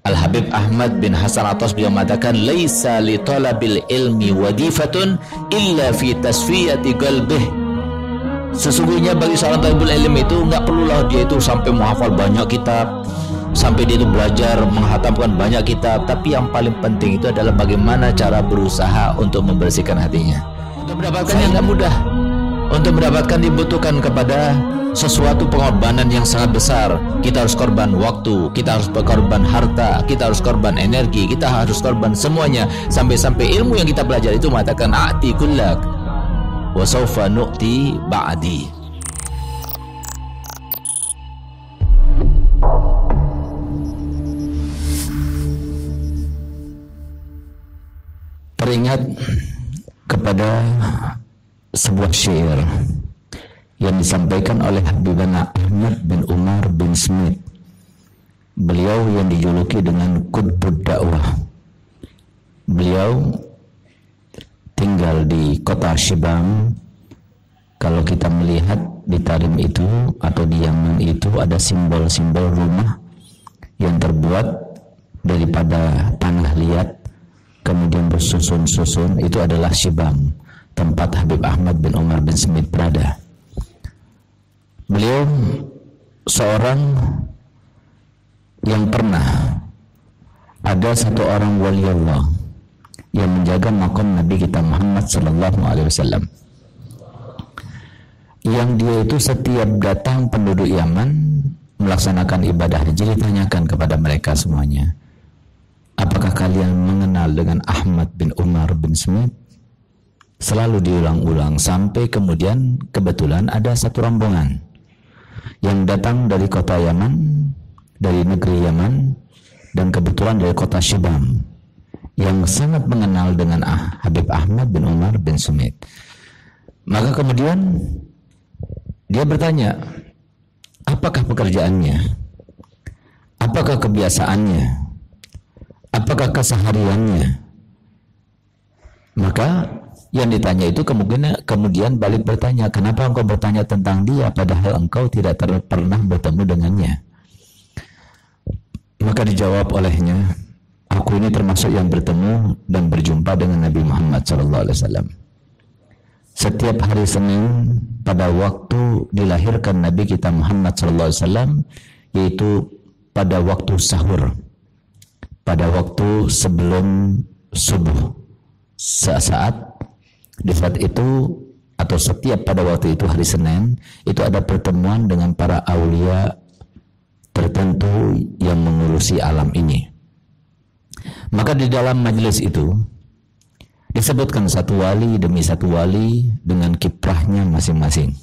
Al-Habib Ahmad bin Hasan Attas beliau mengatakan, laisa li talabil ilmi wadifatun illa fi tasfiyati qalbih. Sesungguhnya bagi seorang talibul ilmi itu nggak perlulah dia itu sampai menghafal banyak kitab, sampai dia itu belajar menghatamkan banyak kitab, tapi yang paling penting itu adalah bagaimana cara berusaha untuk membersihkan hatinya. Untuk mendapatkannya nggak mudah. Untuk mendapatkan dibutuhkan kepada sesuatu pengorbanan yang sangat besar. Kita harus korban waktu, kita harus berkorban harta, kita harus korban energi, kita harus korban semuanya. Sampai-sampai ilmu yang kita belajar itu mengatakan a'ti kullak wa sawfa nu'ti ba'di. Teringat kepada sebuah syair yang disampaikan oleh Habibana Ahmad bin Umar bin Smith. Beliau yang dijuluki dengan Qutbud Dakwah. Beliau tinggal di kota Shibam. Kalau kita melihat di Tarim itu atau di Yaman itu ada simbol-simbol rumah yang terbuat daripada tanah liat kemudian bersusun-susun, itu adalah Shibam, tempat Habib Ahmad bin Umar bin Smith berada. Beliau seorang yang pernah ada satu orang wali Allah yang menjaga makam Nabi kita Muhammad sallallahu alaihi wasallam, yang dia itu setiap datang penduduk Yaman melaksanakan ibadah haji ditanyakan kepada mereka semuanya, apakah kalian mengenal dengan Ahmad bin Umar bin Smith? Selalu diulang-ulang sampai kemudian kebetulan ada satu rombongan yang datang dari kota Yaman, dari negeri Yaman, dan kebetulan dari kota Shibam, yang sangat mengenal dengan Habib Ahmad bin Umar bin Smith. Maka kemudian dia bertanya, apakah pekerjaannya? Apakah kebiasaannya? Apakah kesehariannya? Maka yang ditanya itu kemudian balik bertanya, kenapa engkau bertanya tentang dia padahal engkau tidak pernah bertemu dengannya? Maka dijawab olehnya, aku ini termasuk yang bertemu dan berjumpa dengan Nabi Muhammad SAW. Setiap hari Senin pada waktu dilahirkan Nabi kita Muhammad SAW, yaitu pada waktu sahur, pada waktu sebelum subuh, saat di saat itu atau setiap pada waktu itu hari Senin itu ada pertemuan dengan para aulia tertentu yang mengurusi alam ini. Maka di dalam majelis itu disebutkan satu wali demi satu wali dengan kiprahnya masing-masing.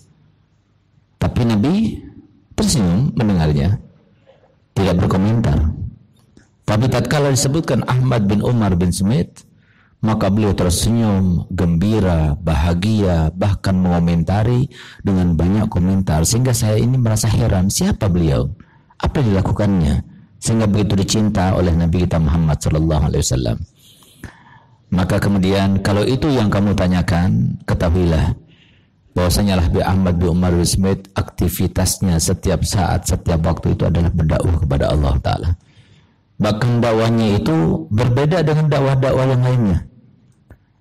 Tapi Nabi tersenyum mendengarnya, tidak berkomentar. Tapi tatkala disebutkan Ahmad bin Umar bin Smith, maka beliau tersenyum, gembira, bahagia, bahkan mengomentari dengan banyak komentar, sehingga saya ini merasa heran, siapa beliau? Apa yang dilakukannya sehingga begitu dicinta oleh Nabi kita Muhammad SAW? Maka kemudian kalau itu yang kamu tanyakan, ketahuilah bahwasanya Habib Ahmad bin Umar bin Smith aktivitasnya setiap saat, setiap waktu itu adalah berdakwah kepada Allah Ta'ala. Bahkan dakwahnya itu berbeda dengan dakwah-dakwah yang lainnya,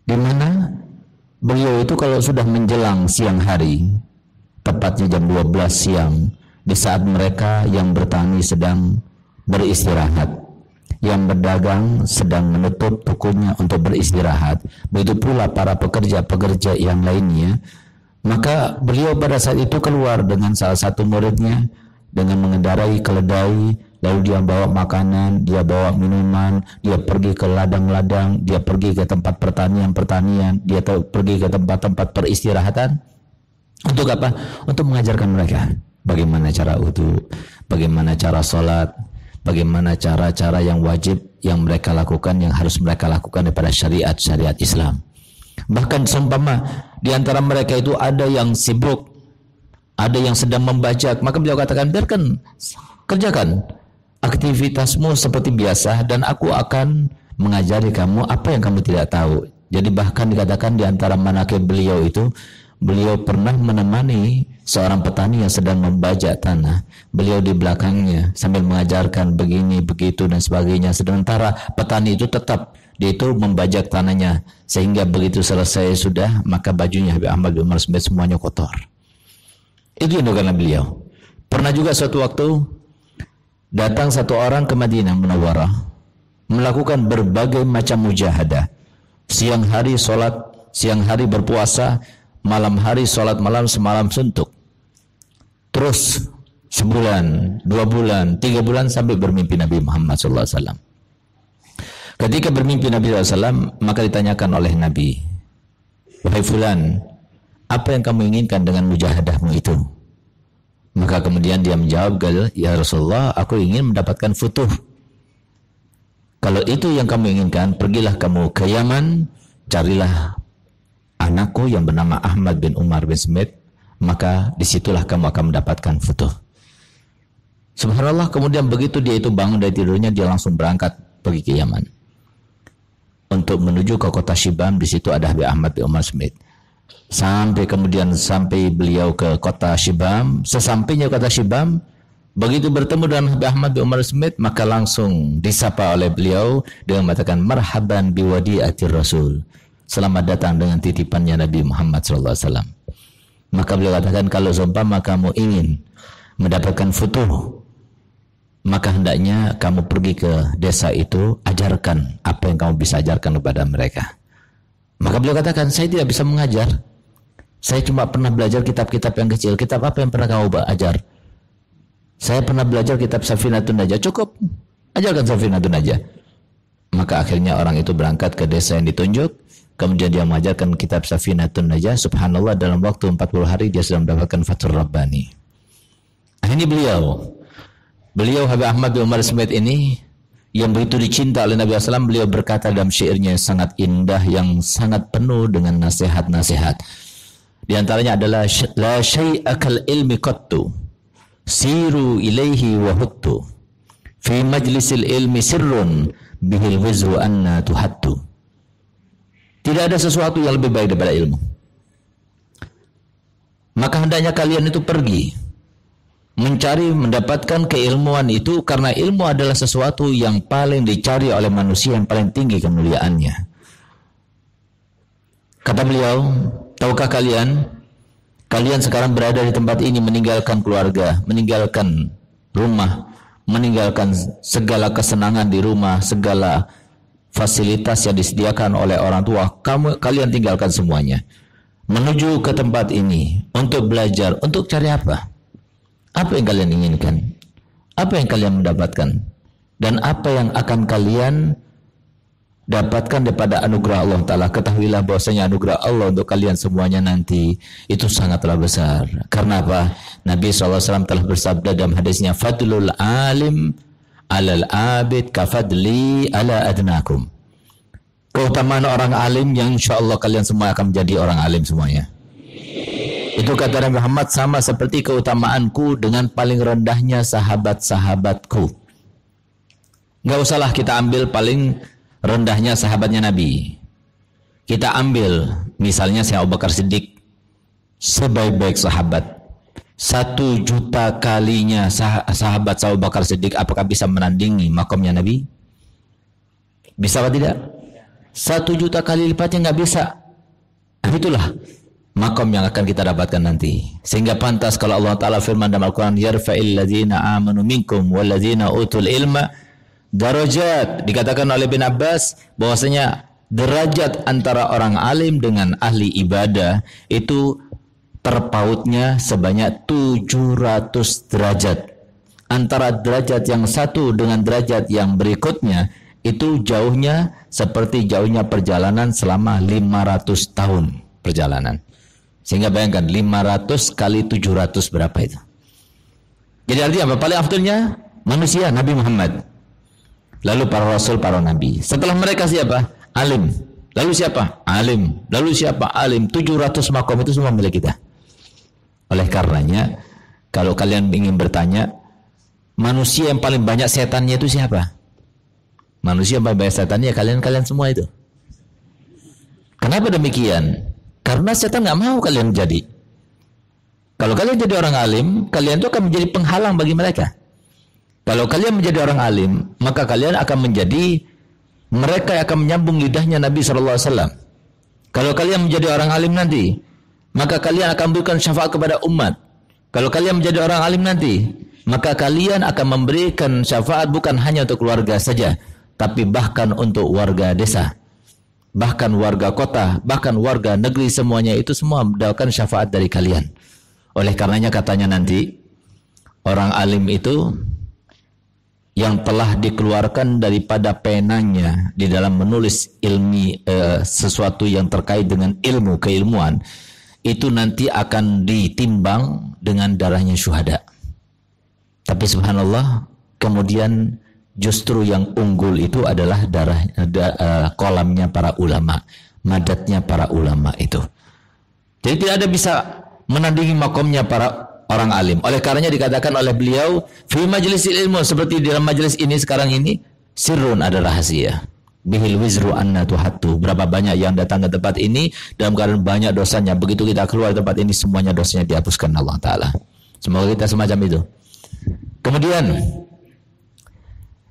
di mana beliau itu kalau sudah menjelang siang hari, tepatnya jam 12 siang, di saat mereka yang bertani sedang beristirahat, yang berdagang sedang menutup tokonya untuk beristirahat, begitu pula para pekerja-pekerja yang lainnya, maka beliau pada saat itu keluar dengan salah satu muridnya dengan mengendarai keledai. Lalu dia bawa makanan, dia bawa minuman, dia pergi ke ladang-ladang, dia pergi ke tempat pertanian, dia pergi ke tempat-tempat peristirahatan. Untuk apa? Untuk mengajarkan mereka bagaimana cara wudu, bagaimana cara sholat, bagaimana cara-cara yang wajib yang mereka lakukan, yang harus mereka lakukan daripada syariat Islam. Bahkan seumpama di antara mereka itu ada yang sibuk, ada yang sedang membajak, maka beliau katakan, biarkan, kerjakan aktivitasmu seperti biasa dan aku akan mengajari kamu apa yang kamu tidak tahu. Jadi bahkan dikatakan di antara manaqib beliau itu, beliau pernah menemani seorang petani yang sedang membajak tanah, beliau di belakangnya sambil mengajarkan begini, begitu dan sebagainya. Sementara petani itu tetap dia itu membajak tanahnya, sehingga begitu selesai sudah, maka bajunya Habib Ahmad bin Umar Smith semuanya kotor. Itu yang dilakukan beliau. Pernah juga suatu waktu datang satu orang ke Madinah Munawwarah, melakukan berbagai macam mujahadah. Siang hari sholat, siang hari berpuasa, malam hari sholat malam semalam suntuk. Terus sebulan, 2 bulan, 3 bulan sampai bermimpi Nabi Muhammad SAW. Ketika bermimpi Nabi SAW, maka ditanyakan oleh Nabi, wahai fulan, apa yang kamu inginkan dengan mujahadahmu itu? Maka kemudian dia menjawab, ya Rasulullah, aku ingin mendapatkan futuh. Kalau itu yang kamu inginkan, pergilah kamu ke Yaman, carilah anakku yang bernama Ahmad bin Umar bin Smith, maka disitulah kamu akan mendapatkan futuh. Subhanallah, kemudian begitu dia itu bangun dari tidurnya, dia langsung berangkat pergi ke Yaman untuk menuju ke kota Shibam. Di situ ada Habib Ahmad bin Umar Smith. Sampai beliau ke kota Shibam. Sesampainya kota Shibam, begitu bertemu dengan Habib Ahmad bin Umar Smith, maka langsung disapa oleh beliau dengan mengatakan, marhaban biwadi'atir Rasul, selamat datang dengan titipannya Nabi Muhammad SAW. Maka beliau katakan, kalau seumpama kamu ingin mendapatkan futuh, maka hendaknya kamu pergi ke desa itu, ajarkan apa yang kamu bisa ajarkan kepada mereka. Maka beliau katakan, saya tidak bisa mengajar, saya cuma pernah belajar kitab-kitab yang kecil. Kitab apa yang pernah kamu ajar? Saya pernah belajar kitab Safinatun Najah. Cukup, ajarkan Safinatun Najah. Maka akhirnya orang itu berangkat ke desa yang ditunjuk, kemudian dia mengajarkan kitab Safinatun Najah. Subhanallah, dalam waktu 40 hari dia sudah mendapatkan Fathur Rabbani. Ini beliau Habib Ahmad bin Umar Smith ini yang begitu dicinta oleh Nabi SAW. Beliau berkata dalam syairnya yang sangat indah, yang sangat penuh dengan nasihat-nasihat. Di antaranya adalah, la syai'a kal ilmi qattu siru ilaihi wa huttu fi majlisil ilmi sirrun bihil wizru anna tuhattu. Tidak ada sesuatu yang lebih baik daripada ilmu. Maka hendaknya kalian itu pergi mencari, mendapatkan keilmuan itu, karena ilmu adalah sesuatu yang paling dicari oleh manusia, yang paling tinggi kemuliaannya. Kata beliau, tahukah kalian sekarang berada di tempat ini, meninggalkan keluarga, meninggalkan rumah, meninggalkan segala kesenangan di rumah, segala fasilitas yang disediakan oleh orang tua, kalian tinggalkan semuanya, menuju ke tempat ini untuk belajar. Untuk cari apa? Apa yang kalian inginkan? Apa yang kalian mendapatkan? Dan apa yang akan kalian dapatkan daripada anugerah Allah Ta'ala? Ketahuilah bahwasanya anugerah Allah untuk kalian semuanya nanti itu sangatlah besar. Karena apa? Nabi SAW telah bersabda dalam hadisnya, fadlul alim alal abid kafadli ala adnakum. Keutamaan orang alim yang insya Allah kalian semua akan menjadi orang alim semuanya. Itu kata Nabi Muhammad, sama seperti keutamaanku dengan paling rendahnya sahabat-sahabatku. Nggak usahlah kita ambil paling rendahnya sahabatnya Nabi. Kita ambil misalnya Syekh Abu Bakar Siddiq, sebaik-baik sahabat. 1 juta kalinya sahabat Abu Bakar Siddiq, apakah bisa menandingi makamnya Nabi? Bisa atau tidak? 1 juta kali lipatnya nggak bisa. Itulah makom yang akan kita dapatkan nanti. Sehingga pantas kalau Allah Ta'ala firman dalam Al-Quran, yarfa'il ladzina amanu minkum wal ladzina utul ilma darajat. Dikatakan oleh bin Abbas bahwasanya derajat antara orang alim dengan ahli ibadah itu terpautnya sebanyak 700 derajat. Antara derajat yang satu dengan derajat yang berikutnya itu jauhnya seperti jauhnya perjalanan selama 500 tahun perjalanan. Sehingga bayangkan 500 kali 700 berapa itu. Jadi artinya apa? Paling afdalnya manusia Nabi Muhammad. Lalu para rasul, para nabi. Setelah mereka siapa? Alim. Lalu siapa? Alim. Lalu siapa? Alim. 700 makom itu semua milik kita. Oleh karenanya, kalau kalian ingin bertanya, manusia yang paling banyak setannya itu siapa? Manusia yang paling banyak setannya kalian semua itu. Kenapa demikian? Karena setan nggak mau kalian jadi. Kalau kalian jadi orang alim, kalian itu akan menjadi penghalang bagi mereka. Kalau kalian menjadi orang alim, maka kalian akan menjadi mereka yang akan menyambung lidahnya Nabi SAW. Kalau kalian menjadi orang alim nanti, maka kalian akan memberikan syafaat kepada umat. Kalau kalian menjadi orang alim nanti, maka kalian akan memberikan syafaat bukan hanya untuk keluarga saja, tapi bahkan untuk warga desa, bahkan warga kota, bahkan warga negeri, semuanya itu semua mendapatkan syafaat dari kalian. Oleh karenanya katanya nanti, orang alim itu yang telah dikeluarkan daripada penanya di dalam menulis sesuatu yang terkait dengan ilmu, keilmuan, itu nanti akan ditimbang dengan darahnya syuhada. Tapi subhanallah, kemudian justru yang unggul itu adalah kolamnya para ulama, madatnya para ulama itu. Jadi tidak ada bisa menandingi makomnya para orang alim. Oleh karenanya dikatakan oleh beliau, fi majlisil ilmu, seperti di dalam majelis ini sekarang ini, sirrun, ada rahasia. Bihil wizru anna tuhattu. Berapa banyak yang datang ke tempat ini dalam keadaan banyak dosanya. Begitu kita keluar tempat ini, semuanya dosanya dihapuskan Allah Ta'ala. Semoga kita semacam itu. Kemudian,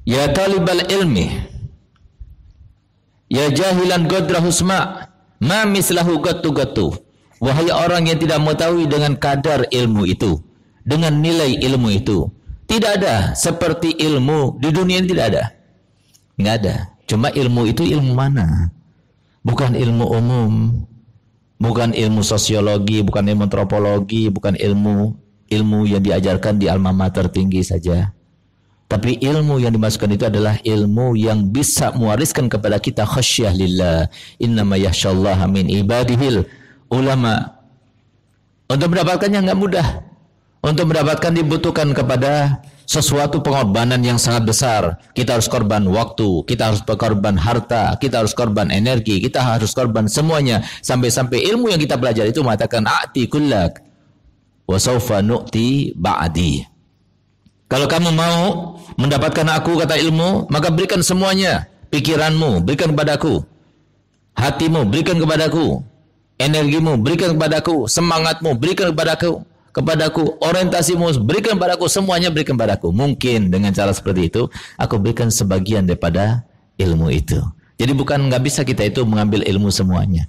ya talibal ilmi, ya jahilan godra husma, ma mislahu gattu. Wahai orang yang tidak mengetahui dengan kadar ilmu itu, dengan nilai ilmu itu, tidak ada seperti ilmu di dunia ini, tidak ada. Enggak ada. Cuma ilmu itu ilmu mana? Bukan ilmu umum, bukan ilmu sosiologi, bukan ilmu antropologi, bukan ilmu yang diajarkan di alma mater tinggi saja. Tapi ilmu yang dimasukkan itu adalah ilmu yang bisa mewariskan kepada kita khasyah lillah. Innama yakhsyallaha min ibadihil ulama. Untuk mendapatkannya enggak mudah. Untuk mendapatkan dibutuhkan kepada sesuatu pengorbanan yang sangat besar. Kita harus korban waktu, kita harus korban harta, kita harus korban energi, kita harus korban semuanya. Sampai-sampai ilmu yang kita belajar itu mengatakan a'ti kullak wa sawfa nu'ti ba'di. Kalau kamu mau mendapatkan aku, kata ilmu, maka berikan semuanya. Pikiranmu berikan kepadaku, hatimu berikan kepadaku, energimu berikan kepadaku, semangatmu berikan kepadaku, orientasimu berikan kepadaku, semuanya berikan kepadaku. Mungkin dengan cara seperti itu aku berikan sebagian daripada ilmu itu. Jadi bukan nggak bisa kita itu mengambil ilmu semuanya.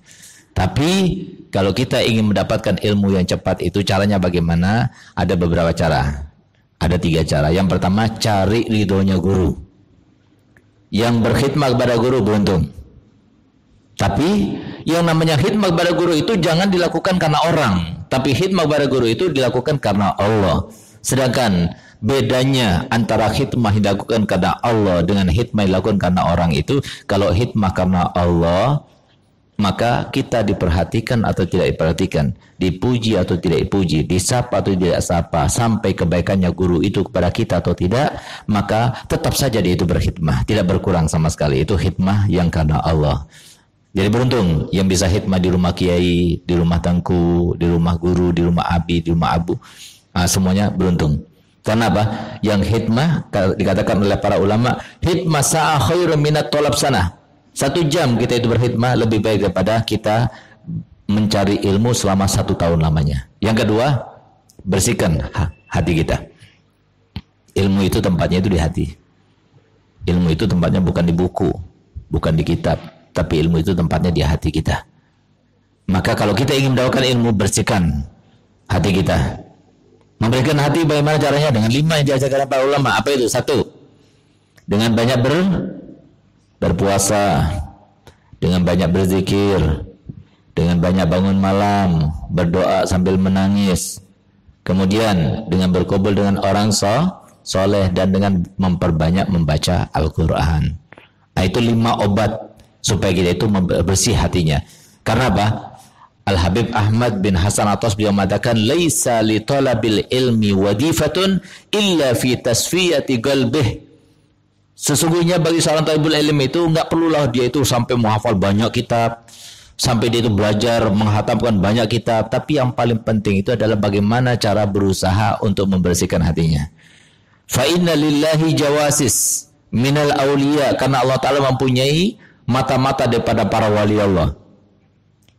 Tapi kalau kita ingin mendapatkan ilmu yang cepat itu caranya bagaimana? Ada beberapa cara. Ada 3 cara. Yang pertama, cari ridhonya guru. Yang berkhidmat kepada guru beruntung. Tapi yang namanya khidmat kepada guru itu jangan dilakukan karena orang, tapi khidmat kepada guru itu dilakukan karena Allah. Sedangkan bedanya antara khidmah yang dilakukan karena Allah dengan khidmah yang dilakukan karena orang itu, kalau khidmah karena Allah, maka kita diperhatikan atau tidak diperhatikan, dipuji atau tidak dipuji, disapa atau tidak sapa, sampai kebaikannya guru itu kepada kita atau tidak, maka tetap saja dia itu berkhidmah, tidak berkurang sama sekali. Itu khidmah yang karena Allah. Jadi beruntung yang bisa khidmah di rumah kiai, di rumah tangku, di rumah guru, di rumah abi, di rumah abu. Semuanya beruntung. Karena apa? Yang khidmah dikatakan oleh para ulama, khidmah sa'a khairun minat tolab sana. 1 jam kita itu berkhidmah lebih baik daripada kita mencari ilmu selama 1 tahun lamanya. Yang kedua, bersihkan hati kita. Ilmu itu tempatnya itu di hati. Ilmu itu tempatnya bukan di buku, bukan di kitab, tapi ilmu itu tempatnya di hati kita. Maka kalau kita ingin mendapatkan ilmu, bersihkan hati kita. Memberikan hati bagaimana caranya? Dengan 5 yang diajarkan para ulama. Apa itu? 1, dengan banyak berpuasa, dengan banyak berzikir, dengan banyak bangun malam, berdoa sambil menangis. Kemudian dengan berkumpul dengan orang soleh dan dengan memperbanyak membaca Al-Quran. Itu 5 obat supaya kita itu bersih hatinya. Karena apa? Al-Habib Ahmad bin Hasan Atas beliau mengatakan, laisa li talabil ilmi wadifatun illa fi tasfiyati qalbih. Sesungguhnya bagi seorang talibul ilmi itu enggak perlulah dia itu sampai menghafal banyak kitab, sampai dia itu belajar menghatamkan banyak kitab, tapi yang paling penting itu adalah bagaimana cara berusaha untuk membersihkan hatinya. Fa inna lillahi jawasis minal auliya, karena Allah Ta'ala mempunyai mata-mata daripada para wali Allah.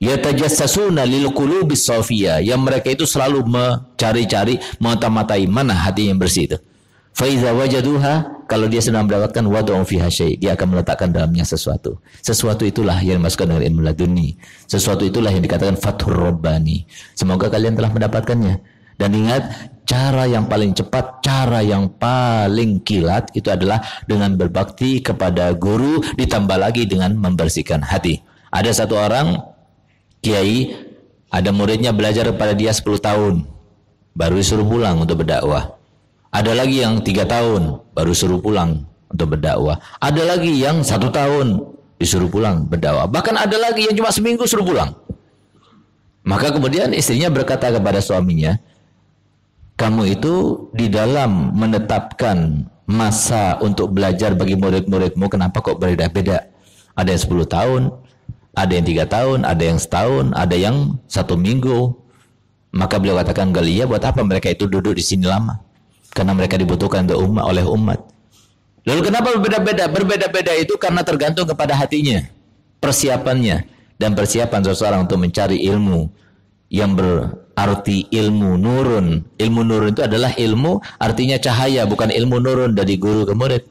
Yatajassasuna lil qulubis safiyah, yang mereka itu selalu mencari-cari, mata-matai mana hati yang bersih itu. Fa iza wajaduha, kalau dia sedang mendapatkan wad'u fiha syai', dia akan meletakkan dalamnya sesuatu. Sesuatu itulah yang dimaksudkan dengan ilmu laduni. Sesuatu itulah yang dikatakan fathur rabbani. Semoga kalian telah mendapatkannya. Dan ingat, cara yang paling cepat, cara yang paling kilat itu adalah dengan berbakti kepada guru, ditambah lagi dengan membersihkan hati. Ada satu orang kiai, ada muridnya belajar kepada dia 10 tahun, baru disuruh pulang untuk berdakwah. Ada lagi yang 3 tahun, baru suruh pulang untuk berdakwah. Ada lagi yang 1 tahun, disuruh pulang berdakwah. Bahkan ada lagi yang cuma seminggu suruh pulang. Maka kemudian istrinya berkata kepada suaminya, kamu itu di dalam menetapkan masa untuk belajar bagi murid-muridmu, kenapa kok berbeda-beda? Ada yang 10 tahun, ada yang 3 tahun, ada yang setahun, ada yang 1 minggu. Maka beliau katakan, Galia, buat apa mereka itu duduk di sini lama? Karena mereka dibutuhkan oleh umat. Lalu kenapa berbeda-beda? Berbeda-beda itu karena tergantung kepada hatinya, persiapannya, dan persiapan seseorang untuk mencari ilmu yang berarti ilmu nurun. Ilmu nurun itu adalah ilmu artinya cahaya, bukan ilmu nurun dari guru ke murid,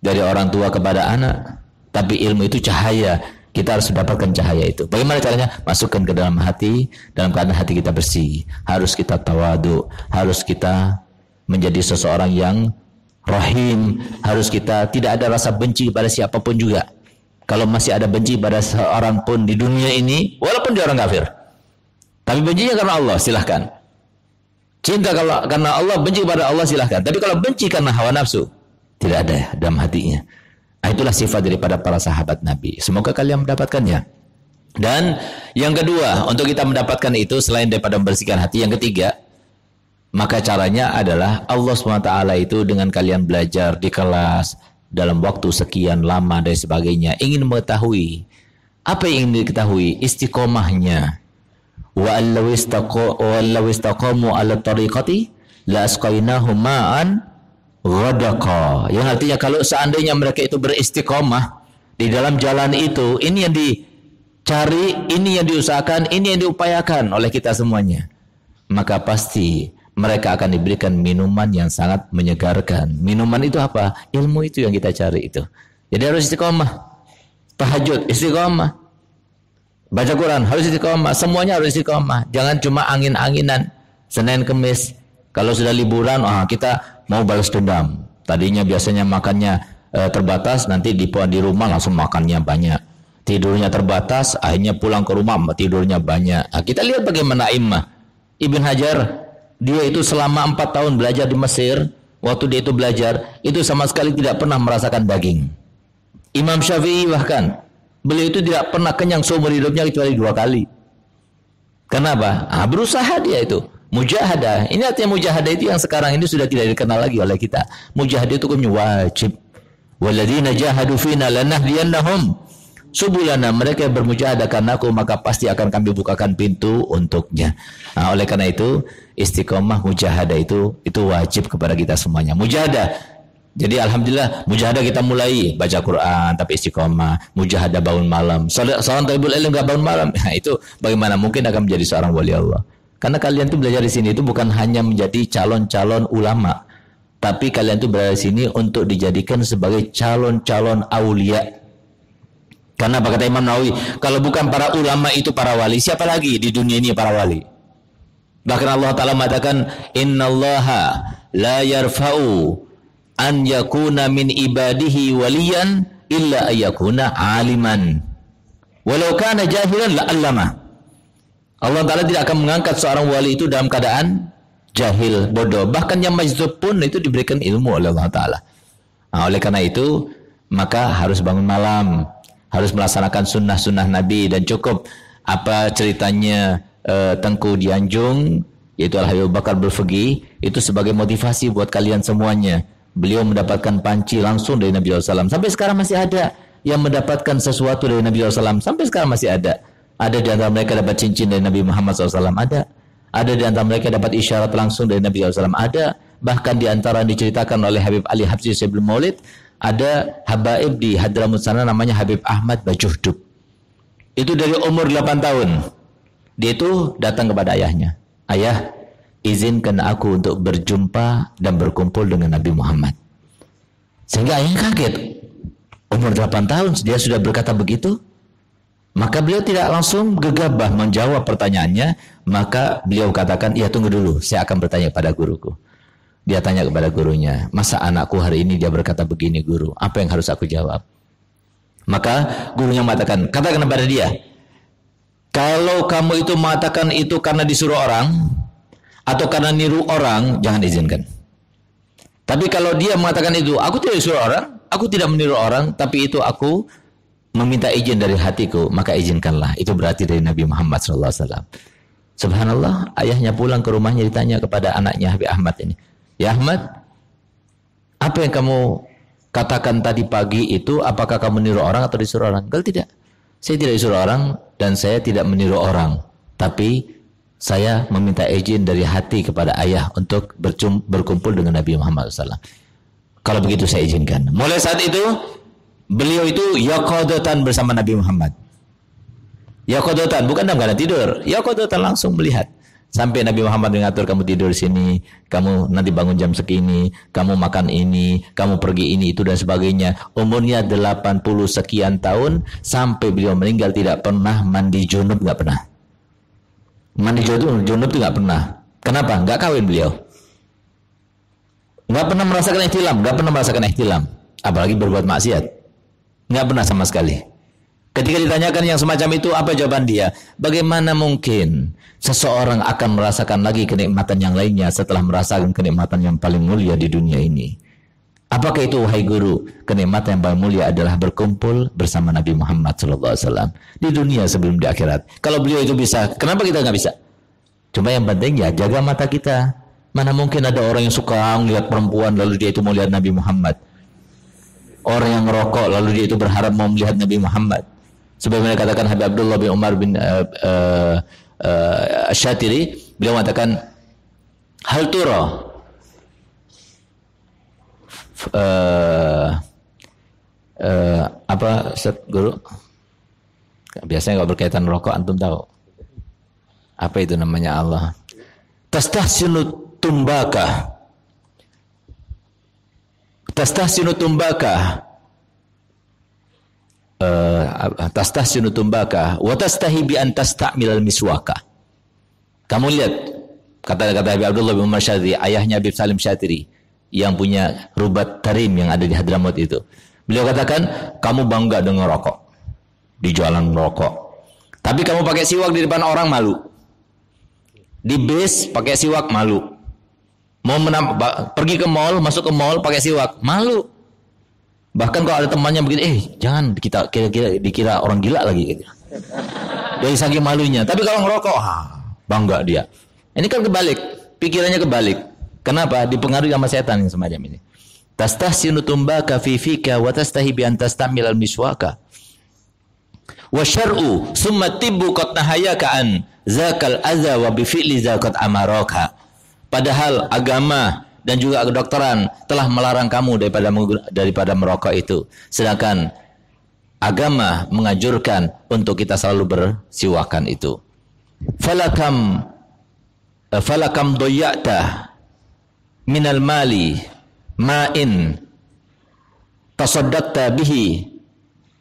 dari orang tua kepada anak. Tapi ilmu itu cahaya. Kita harus mendapatkan cahaya itu. Bagaimana caranya? Masukkan ke dalam hati, dalam keadaan hati kita bersih. Harus kita tawadu, harus kita menjadi seseorang yang rahim, harus kita tidak ada rasa benci pada siapapun juga. Kalau masih ada benci pada seorang pun di dunia ini, walaupun dia orang kafir, tapi bencinya karena Allah, silahkan. Cinta karena Allah, benci pada Allah, silahkan. Tapi kalau benci karena hawa nafsu, tidak ada dalam hatinya. Nah, itulah sifat daripada para sahabat Nabi. Semoga kalian mendapatkannya. Dan yang kedua, untuk kita mendapatkan itu, selain daripada membersihkan hati, yang ketiga, maka caranya adalah Allah SWT itu dengan kalian belajar di kelas dalam waktu sekian lama dan sebagainya, ingin mengetahui apa yang ingin diketahui, istiqomahnya. Wa allaw istaqamu ala tariqati la asqainahum ma'an ghadaqa. Yang artinya kalau seandainya mereka itu beristiqomah di dalam jalan itu, ini yang dicari, ini yang diusahakan, ini yang diupayakan oleh kita semuanya, maka pasti mereka akan diberikan minuman yang sangat menyegarkan. Minuman itu apa? Ilmu itu yang kita cari itu. Jadi harus istiqomah. Tahajud, istiqomah. Baca Quran, harus istiqomah. Semuanya harus istiqomah. Jangan cuma angin-anginan. Senin, Kemis. Kalau sudah liburan, kita mau balas dendam. Tadinya biasanya makannya terbatas, nanti di rumah langsung makannya banyak. Tidurnya terbatas, akhirnya pulang ke rumah tidurnya banyak. Nah, kita lihat bagaimana Imam Ibn Hajar. Dia itu selama 4 tahun belajar di Mesir. Waktu dia itu belajar, itu sama sekali tidak pernah merasakan daging. Imam Syafi'i bahkan, beliau itu tidak pernah kenyang seumur hidupnya kecuali 2 kali. Kenapa? Berusaha dia itu. Mujahadah. Ini artinya mujahadah itu yang sekarang ini sudah tidak dikenal lagi oleh kita. Mujahadah itu hukumnya wajib. Walladzina jahadu fina lanahdiyannahum subulana. Mereka yang bermujahadah karena aku, maka pasti akan kami bukakan pintu untuknya. Nah, oleh karena itu istiqomah mujahadah itu wajib kepada kita semuanya. Mujahadah. Jadi alhamdulillah mujahadah kita mulai baca Quran tapi istiqomah, mujahadah bangun malam. Seorang talibul ilm enggak bangun malam. Nah, itu bagaimana mungkin akan menjadi seorang wali Allah? Karena kalian tuh belajar di sini itu bukan hanya menjadi calon-calon ulama, tapi kalian tuh berada di sini untuk dijadikan sebagai calon-calon aulia. Karena apa kata Imam Nawawi, kalau bukan para ulama itu para wali, siapa lagi di dunia ini para wali? Bahkan Allah Ta'ala mengatakan, innallaha la yarfa'u an yakuna min ibadihi waliyan illa ayyakuna aliman walau kana jahilan la'allama. Allah Ta'ala tidak akan mengangkat seorang wali itu dalam keadaan jahil, bodoh. Bahkan yang majzub pun itu diberikan ilmu oleh Allah Ta'ala. Nah, oleh karena itu maka harus bangun malam, harus melaksanakan sunnah-sunnah Nabi. Dan cukup apa ceritanya Tengku Dianjung, yaitu Al-Habib Bakar Berfegi, itu sebagai motivasi buat kalian semuanya. Beliau mendapatkan panci langsung dari Nabi SAW. Sampai sekarang masih ada yang mendapatkan sesuatu dari Nabi SAW. Sampai sekarang masih ada. Ada di antara mereka dapat cincin dari Nabi Muhammad SAW. Ada di antara mereka dapat isyarat langsung dari Nabi SAW. Ada. Bahkan di antara yang diceritakan oleh Habib Ali Habsyi Syibul Maulid, ada habaib di Hadramut sana namanya Habib Ahmad Bajuhdub. Itu dari umur 8 tahun. Dia itu datang kepada ayahnya. Ayah, izinkan aku untuk berjumpa dan berkumpul dengan Nabi Muhammad. Sehingga ayahnya kaget. Umur 8 tahun dia sudah berkata begitu. Maka beliau tidak langsung gegabah menjawab pertanyaannya. Maka beliau katakan, iya tunggu dulu, saya akan bertanya kepada guruku. Dia tanya kepada gurunya, masa anakku hari ini dia berkata begini guru, apa yang harus aku jawab? Maka gurunya mengatakan, katakan kepada dia, kalau kamu itu mengatakan itu karena disuruh orang, atau karena niru orang, jangan izinkan. Tapi kalau dia mengatakan itu, aku tidak disuruh orang, aku tidak meniru orang, tapi itu aku meminta izin dari hatiku, maka izinkanlah. Itu berarti dari Nabi Muhammad SAW. Subhanallah, ayahnya pulang ke rumahnya ditanya kepada anaknya Habib Ahmad ini. Ya Ahmad, apa yang kamu katakan tadi pagi itu, apakah kamu meniru orang atau disuruh orang? Kalau tidak, saya tidak disuruh orang dan saya tidak meniru orang. Tapi saya meminta izin dari hati kepada ayah untuk berkumpul dengan Nabi Muhammad SAW. Kalau begitu saya izinkan. Mulai saat itu, beliau itu yaqadatan bersama Nabi Muhammad. Yaqadatan, bukan dalam keadaan tidur. Yaqadatan langsung melihat. Sampai Nabi Muhammad mengatur, kamu tidur sini, kamu nanti bangun jam segini, kamu makan ini, kamu pergi ini, itu dan sebagainya. Umurnya 80 sekian tahun, sampai beliau meninggal tidak pernah mandi junub, nggak pernah. Mandi junub itu nggak pernah. Kenapa? Nggak kawin beliau. Nggak pernah merasakan ihtilam. Apalagi berbuat maksiat. Nggak pernah sama sekali. Ketika ditanyakan yang semacam itu, apa jawaban dia? Bagaimana mungkin seseorang akan merasakan lagi kenikmatan yang lainnya setelah merasakan kenikmatan yang paling mulia di dunia ini? Apakah itu, wahai guru? Kenikmatan yang paling mulia adalah berkumpul bersama Nabi Muhammad SAW di dunia sebelum di akhirat. Kalau beliau itu bisa, kenapa kita nggak bisa? Cuma yang penting ya jaga mata kita. Mana mungkin ada orang yang suka melihat perempuan lalu dia itu mau lihat Nabi Muhammad. Orang yang ngerokok lalu dia itu berharap mau melihat Nabi Muhammad. Sebagaimana katakan Habib Abdullah bin Umar bin Syatiri, beliau mengatakan, hal tura apa Ustaz Guru? Biasanya kalau berkaitan rokok antum tahu. Apa itu namanya Allah? Tastahsinu tumbaka. Tastahsinu tumbaka. Tastahsinu tumbaka wa tastahi bi an tastamil miswaka. Kamu lihat kata-kata Habib Abdullah bin Umar Syatiri, ayahnya Habib Salim Syatiri yang punya Rubat Tarim yang ada di Hadramaut itu. Beliau katakan, kamu bangga dengan rokok di jalan rokok, tapi kamu pakai siwak di depan orang malu. Di bis pakai siwak malu. Mau pergi ke mall, masuk ke mall pakai siwak malu. Bahkan kalau ada temannya begini, jangan kita dikira orang gila lagi gitu. Dari saking malunya. Tapi kalau ngerokok, bangga dia. Ini kan kebalik, pikirannya kebalik. Kenapa? Dipengaruhi sama setan yang semacam ini. Tastahsinu tumbaka fi fika wa tastahi bi an tastamil al miswaka. Wa syar'u summa tibbu qad nahayaka an zakal adza wa bi fi'li zakat amaraka. Padahal agama dan juga kedokteran telah melarang kamu daripada merokok itu. Sedangkan agama menganjurkan untuk kita selalu bersiwakan itu. Falakam doyata minal mali ma'in tasaddaqta bihi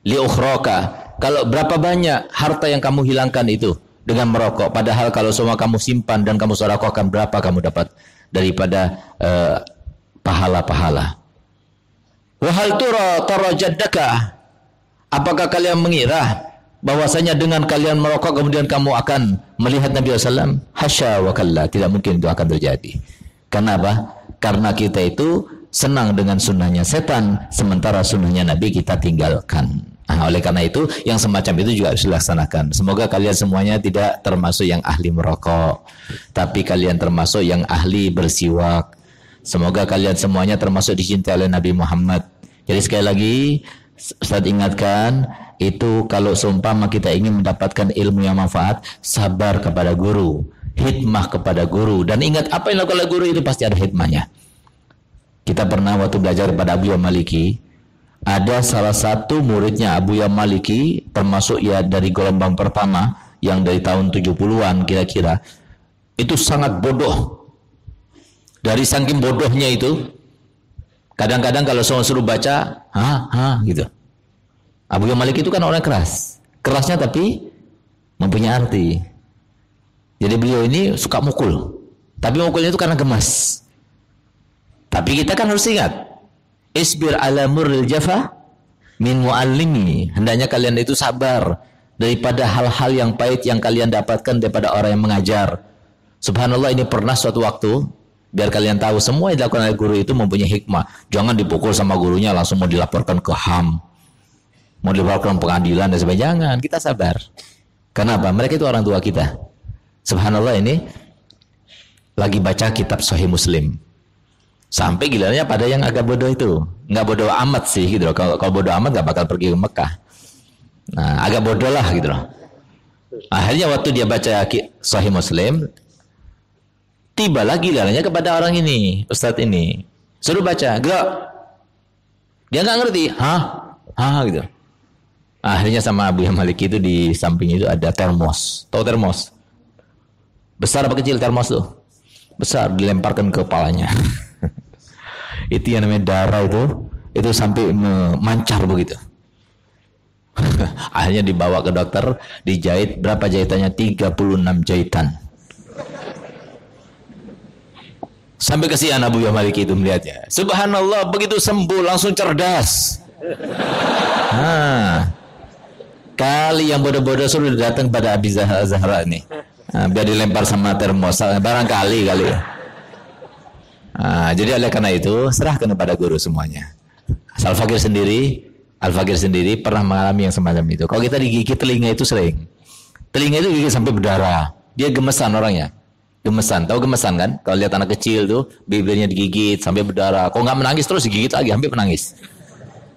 li ukhraka. Kalau berapa banyak harta yang kamu hilangkan itu dengan merokok, padahal kalau semua kamu simpan dan kamu sedekahkan, berapa kamu dapat daripada pahala-pahala. Wa hal tara jaddaka, apakah kalian mengira bahwasanya dengan kalian merokok kemudian kamu akan melihat Nabi SAW? Hasya wa kalla, tidak mungkin itu akan terjadi. Kenapa? Karena kita itu senang dengan sunnahnya setan, sementara sunnahnya Nabi kita tinggalkan. Nah, oleh karena itu yang semacam itu juga harus dilaksanakan. Semoga kalian semuanya tidak termasuk yang ahli merokok, tapi kalian termasuk yang ahli bersiwak. Semoga kalian semuanya termasuk dicintai oleh Nabi Muhammad. Jadi sekali lagi Ustaz ingatkan, itu kalau seumpama kita ingin mendapatkan ilmu yang manfaat, sabar kepada guru, hikmah kepada guru, dan ingat apa yang dilakukan oleh guru itu pasti ada hikmahnya. Kita pernah waktu belajar pada beliau Maliki, ada salah satu muridnya Abuya Maliki, termasuk ya dari gelombang pertama yang dari tahun 70-an kira-kira, itu sangat bodoh. Dari saking bodohnya itu, kadang-kadang kalau saya suruh baca, gitu. Abuya Maliki itu kan orang keras, kerasnya tapi mempunyai arti. Jadi beliau ini suka mukul, tapi mukulnya itu karena gemas. Tapi kita kan harus ingat, isbir ala murril jafa min muallimi. Hendaknya kalian itu sabar daripada hal-hal yang pahit yang kalian dapatkan daripada orang yang mengajar. Subhanallah, ini pernah suatu waktu, biar kalian tahu semua yang dilakukan oleh guru itu mempunyai hikmah. Jangan dipukul sama gurunya langsung mau dilaporkan ke HAM, mau dilaporkan pengadilan dan sebagainya. Jangan, kita sabar. Kenapa? Mereka itu orang tua kita. Subhanallah, ini lagi baca kitab Sahih Muslim. Sampai gilanya pada yang agak bodoh itu. Nggak bodoh amat sih gitu loh. Kalau bodoh amat nggak bakal pergi ke Mekah. Nah, agak bodoh lah gitu loh. Akhirnya waktu dia baca Sahih Muslim, tibalah gilanya kepada orang ini, Ustadz ini. Suruh baca, gerak. Dia nggak ngerti. Gitu. Akhirnya sama Abu Maliki itu di samping itu ada termos. Tahu termos? Besar apa kecil termos tuh? Besar, dilemparkan ke kepalanya. Itu yang namanya darah itu sampai memancar begitu. Akhirnya dibawa ke dokter, dijahit. Berapa jahitannya? 36 jahitan. Sampai kesian Abu Maliki itu melihatnya. Subhanallah, begitu sembuh langsung cerdas. Kali yang bodoh-bodoh suruh datang pada Abi Zahra ini. Biar dilempar sama termos, barangkali kali ya. Jadi oleh karena itu serahkan kepada guru semuanya. Al-Fakir sendiri pernah mengalami yang semacam itu. Kalau kita digigit telinga itu sering. Telinga itu gigit sampai berdarah. Dia gemesan orangnya. Gemesan, tahu gemesan kan? Kalau lihat anak kecil tuh bibirnya digigit sampai berdarah. Kalau nggak menangis terus digigit lagi sampai menangis.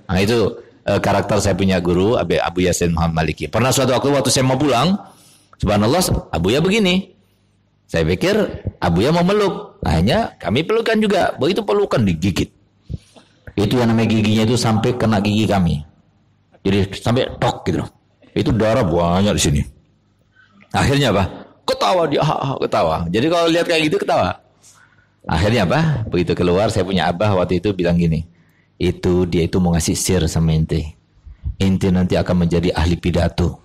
Nah itu karakter saya punya guru Abu Yasin Muhammad Maliki. Pernah suatu waktu saya mau pulang, subhanallah, Abuya begini. Saya pikir Abuya mau meluk. Akhirnya kami pelukan juga. Begitu pelukan digigit. Itu yang namanya giginya itu sampai kena gigi kami. Jadi sampai tok gitu loh. Itu darah banyak di sini. Akhirnya apa? Ketawa dia, ketawa. Jadi kalau lihat kayak gitu ketawa. Akhirnya apa? Begitu keluar saya punya abah waktu itu bilang gini. Dia itu mau ngasih sir sama ente. Ente nanti akan menjadi ahli pidato.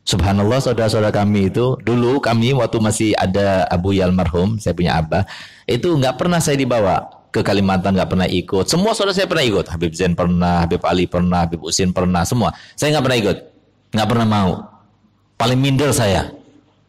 Subhanallah, saudara-saudara kami itu, dulu kami waktu masih ada Abu Yal marhum, saya punya abah, itu nggak pernah saya dibawa ke Kalimantan, nggak pernah ikut. Semua saudara saya pernah ikut. Habib Zain pernah, Habib Ali pernah, Habib Usin pernah, semua. Saya nggak pernah ikut, nggak pernah mau. Paling minder saya.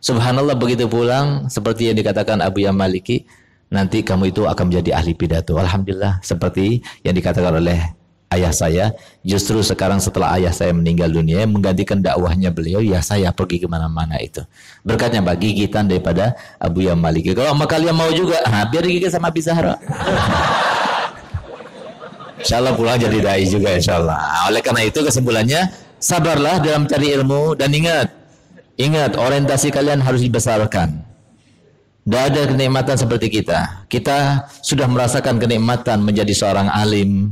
Subhanallah, begitu pulang, seperti yang dikatakan Abu Yal Maliki, nanti kamu itu akan menjadi ahli pidato. Alhamdulillah, seperti yang dikatakan oleh ayah saya, justru sekarang setelah ayah saya meninggal dunia, menggantikan dakwahnya beliau, ya saya pergi kemana-mana itu. Berkatnya Pak, gigitan daripada Abu Yal Maliki. Kalau sama kalian mau juga, biar digigit sama Abi Zahra. Insyaallah pulang jadi dai juga insyaallah. Oleh karena itu kesimpulannya, sabarlah dalam mencari ilmu dan ingat orientasi kalian harus dibesarkan. Tidak ada kenikmatan seperti kita. Kita sudah merasakan kenikmatan menjadi seorang alim.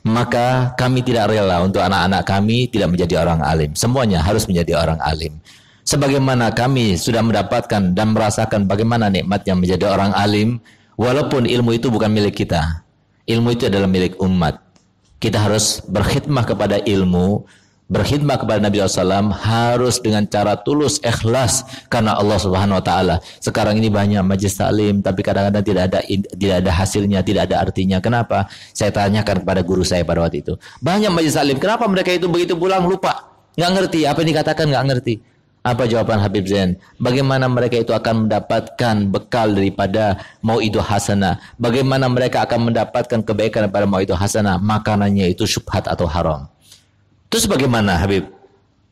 Maka kami tidak rela untuk anak-anak kami tidak menjadi orang alim. Semuanya harus menjadi orang alim. Sebagaimana kami sudah mendapatkan dan merasakan bagaimana nikmatnya menjadi orang alim, walaupun ilmu itu bukan milik kita. Ilmu itu adalah milik umat. Kita harus berkhidmah kepada ilmu, berkhidmah kepada Nabi SAW harus dengan cara tulus, ikhlas karena Allah Subhanahu Wa Taala. Sekarang ini banyak majelis taklim, tapi kadang-kadang tidak ada hasilnya, tidak ada artinya. Kenapa? Saya tanyakan kepada guru saya pada waktu itu. Banyak majelis taklim, kenapa mereka itu begitu pulang lupa, nggak ngerti apa yang dikatakan, nggak ngerti. Apa jawaban Habib Zain? Bagaimana mereka itu akan mendapatkan bekal daripada mau'idul hasanah? Bagaimana mereka akan mendapatkan kebaikan daripada mau'idul hasanah? Makanannya itu syubhat atau haram. Terus bagaimana Habib?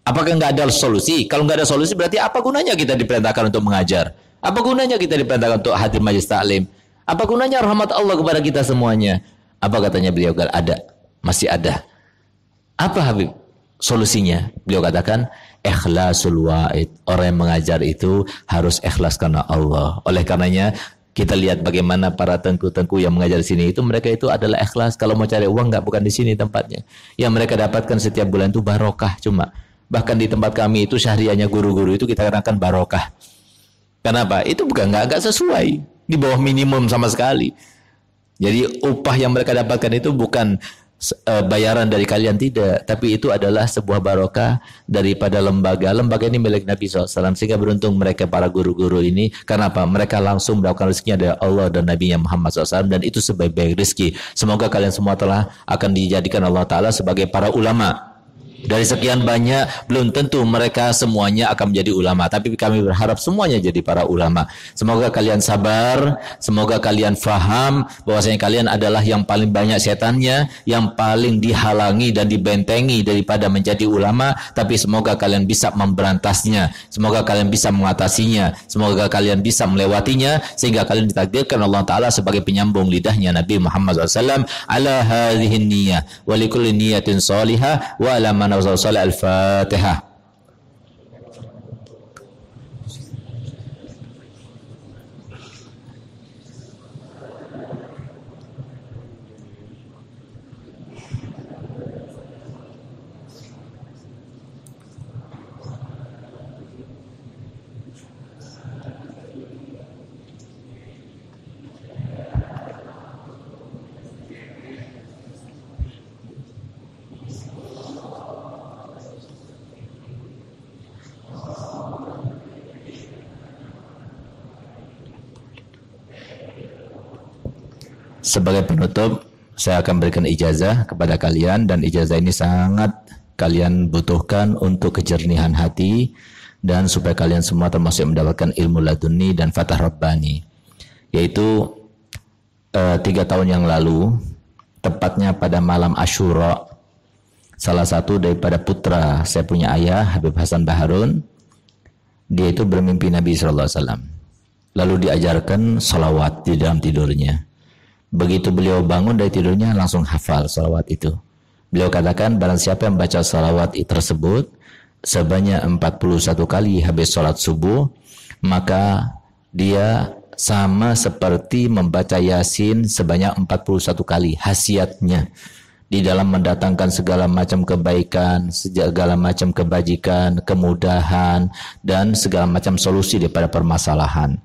Apakah nggak ada solusi? Kalau nggak ada solusi berarti apa gunanya kita diperintahkan untuk mengajar? Apa gunanya kita diperintahkan untuk hadir majelis taklim? Apa gunanya rahmat Allah kepada kita semuanya? Apa katanya beliau? Ada, masih ada. Apa Habib solusinya? Beliau katakan ikhlasul wa'id. Orang yang mengajar itu harus ikhlas karena Allah. Oleh karenanya Kita lihat bagaimana para tengku-tengku yang mengajar di sini itu, mereka itu adalah ikhlas. Kalau mau cari uang bukan di sini tempatnya. Yang mereka dapatkan setiap bulan itu barokah cuma. Bahkan di tempat kami itu syahriahnya guru-guru itu kita katakan barokah. Kenapa? Itu bukan nggak sesuai, di bawah minimum sama sekali. Jadi upah yang mereka dapatkan itu bukan bayaran dari kalian, tidak, tapi itu adalah sebuah barokah daripada lembaga ini milik Nabi SAW, sehingga beruntung mereka para guru-guru ini. Kenapa? Mereka langsung mendapatkan rezekinya dari Allah dan Nabi Muhammad SAW, dan itu sebaik-baik rezeki. Semoga kalian semua telah akan dijadikan Allah Ta'ala sebagai para ulama. Dari sekian banyak, belum tentu mereka semuanya akan menjadi ulama, tapi kami berharap semuanya jadi para ulama. Semoga kalian sabar, semoga kalian faham bahwasanya kalian adalah yang paling banyak setannya, yang paling dihalangi dan dibentengi daripada menjadi ulama, tapi semoga kalian bisa memberantasnya, semoga kalian bisa mengatasinya, semoga kalian bisa melewatinya, sehingga kalian ditakdirkan Allah Ta'ala sebagai penyambung lidahnya Nabi Muhammad SAW. Ala hadhihi niyyah wa likulli niyatin salihah wa ala man Al-Fatihah. Sebagai penutup, saya akan berikan ijazah kepada kalian, dan ijazah ini sangat kalian butuhkan untuk kejernihan hati dan supaya kalian semua termasuk mendapatkan ilmu laduni dan fatah rabbani. Yaitu 3 tahun yang lalu, tepatnya pada malam Asyura, salah satu daripada putra saya punya ayah, Habib Hasan Baharun, dia itu bermimpi Nabi SAW. Lalu diajarkan salawat di dalam tidurnya. Begitu beliau bangun dari tidurnya langsung hafal salawat itu. Beliau katakan barang siapa yang membaca salawat tersebut sebanyak 41 kali habis sholat subuh, maka dia sama seperti membaca Yasin sebanyak 41 kali. Khasiatnya di dalam mendatangkan segala macam kebaikan, segala macam kebajikan, kemudahan, dan segala macam solusi daripada permasalahan.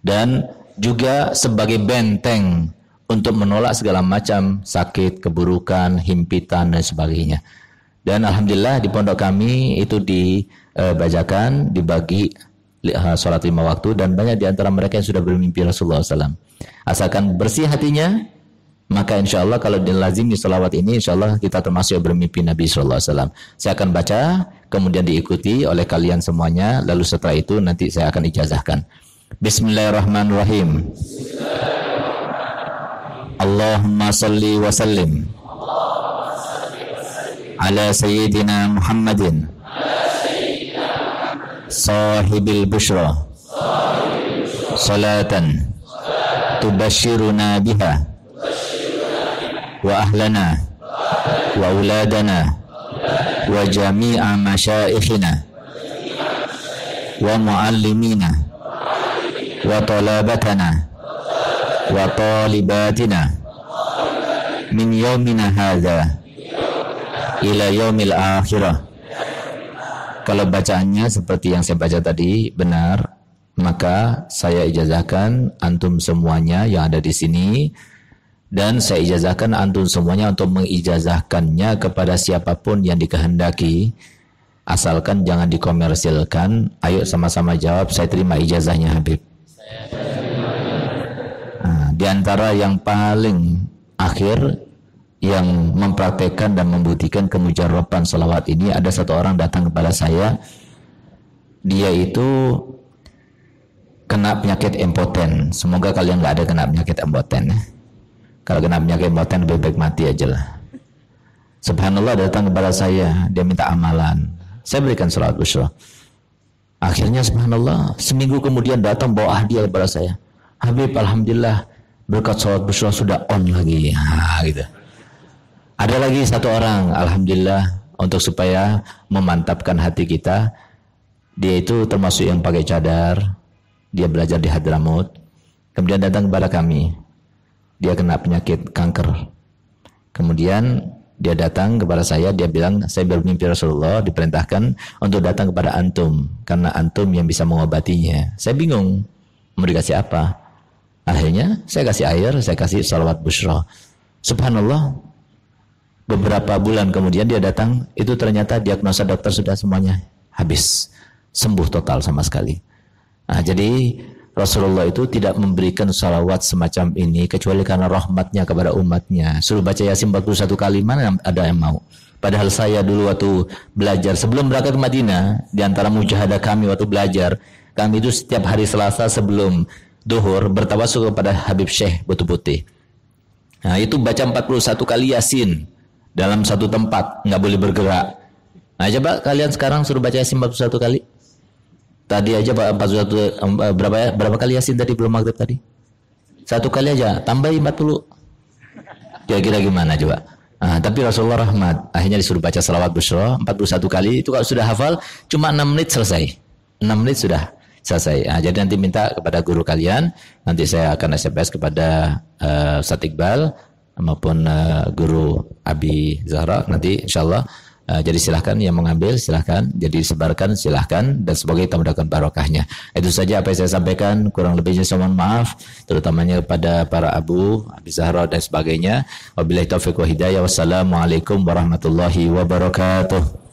Dan juga sebagai benteng untuk menolak segala macam sakit, keburukan, himpitan, dan sebagainya. Dan alhamdulillah di pondok kami itu dibacakan, dibagi sholat 5 waktu, dan banyak di antara mereka yang sudah bermimpi Rasulullah SAW. Asalkan bersih hatinya, maka insya Allah kalau dilazimi sholawat ini, insya Allah kita termasuk bermimpi Nabi SAW. Saya akan baca, kemudian diikuti oleh kalian semuanya, lalu setelah itu nanti saya akan ijazahkan. Bismillahirrahmanirrahim. Allahumma salli wa sallim ala sayyidina Muhammadin sahibil bushra salatan tubashiruna biha wa ahlana wa uladana wa jami'a masyaikhina wa muallimina wa talabatana wa talibatina min yaumina hadza ila yaumil akhirah. Kalau bacaannya seperti yang saya baca tadi benar, maka saya ijazahkan antum semuanya yang ada di sini, dan saya ijazahkan antum semuanya untuk mengijazahkannya kepada siapapun yang dikehendaki, asalkan jangan dikomersilkan. Ayo sama-sama jawab, saya terima ijazahnya Habib. Di antara yang paling akhir yang mempraktekkan dan membuktikan kemujarraban salawat ini, ada satu orang datang kepada saya. Dia itu kena penyakit impoten. Semoga kalian nggak ada kena penyakit impoten. Kalau kena penyakit impoten lebih baik mati aja lah. Subhanallah, datang kepada saya, dia minta amalan. Saya berikan salawat busyra. Akhirnya subhanallah, seminggu kemudian datang bawa hadiah kepada saya. Habib, alhamdulillah berkat salawat busyra sudah on lagi. Gitu. Ada lagi satu orang, alhamdulillah, untuk supaya memantapkan hati kita. Dia itu termasuk yang pakai cadar. Dia belajar di Hadramut. Kemudian datang kepada kami. Dia kena penyakit kanker. Kemudian dia datang kepada saya, dia bilang, saya bermimpi Rasulullah diperintahkan untuk datang kepada antum karena antum yang bisa mengobatinya. Saya bingung mau dikasih apa. Akhirnya saya kasih air, saya kasih salawat busyra. Subhanallah, beberapa bulan kemudian dia datang, itu ternyata diagnosa dokter sudah semuanya habis, sembuh total sama sekali. Nah, jadi Rasulullah itu tidak memberikan salawat semacam ini kecuali karena rahmatnya kepada umatnya. Suruh baca Yasin 41 kali, mana ada yang mau? Padahal saya dulu waktu belajar sebelum berangkat ke Madinah, di antara mujahadah kami waktu belajar, kami itu setiap hari Selasa sebelum duhur bertawasul kepada Habib Syekh Butuh Putih. Nah, itu baca 41 kali Yasin dalam satu tempat, nggak boleh bergerak. Nah, coba kalian sekarang suruh baca Yasin 41 kali. Tadi aja Pak 41 berapa kali Yasin tadi belum maghrib tadi? Satu kali aja, tambahin 40. Kira-kira gimana coba? Nah, tapi Rasulullah rahmat, akhirnya disuruh baca salawat busyra 41 kali. Itu kalau sudah hafal cuma 6 menit selesai. 6 menit sudah selesai. Nah, jadi nanti minta kepada guru kalian, nanti saya akan SMS kepada Ustaz Iqbal maupun guru Abi Zahra nanti insyaallah. Jadi silahkan yang mengambil, silahkan. Jadi sebarkan, silahkan. Dan semoga kita mendapatkan barokahnya. Itu saja apa yang saya sampaikan. Kurang lebihnya saya mohon maaf. Terutamanya kepada para Abi Zahra dan sebagainya. Wabillahi taufiq wa hidayah. Wassalamualaikum warahmatullahi wabarakatuh.